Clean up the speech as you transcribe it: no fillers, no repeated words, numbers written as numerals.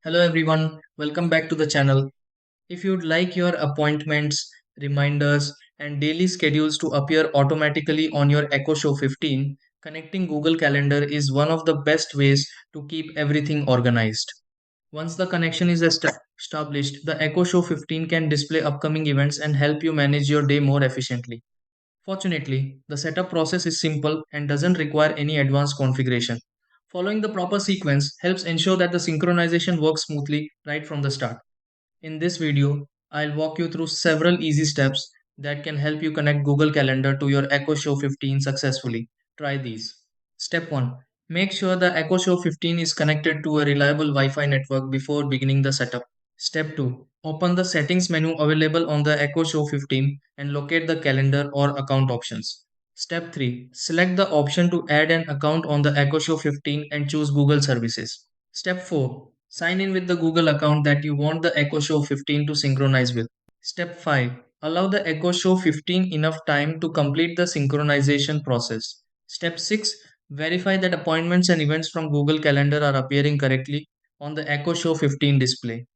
Hello everyone, welcome back to the channel. If you'd like your appointments, reminders, and daily schedules to appear automatically on your Echo Show 15, connecting Google Calendar is one of the best ways to keep everything organized. Once the connection is established, the Echo Show 15 can display upcoming events and help you manage your day more efficiently. Fortunately, the setup process is simple and doesn't require any advanced configuration. Following the proper sequence helps ensure that the synchronization works smoothly right from the start. In this video, I'll walk you through several easy steps that can help you connect Google Calendar to your Echo Show 15 successfully. Try these. Step 1. Make sure the Echo Show 15 is connected to a reliable Wi-Fi network before beginning the setup. Step 2. Open the settings menu available on the Echo Show 15 and locate the calendar or account options. Step 3. Select the option to add an account on the Echo Show 15 and choose Google Services. Step 4. Sign in with the Google account that you want the Echo Show 15 to synchronize with. Step 5. Allow the Echo Show 15 enough time to complete the synchronization process. Step 6. Verify that appointments and events from Google Calendar are appearing correctly on the Echo Show 15 display.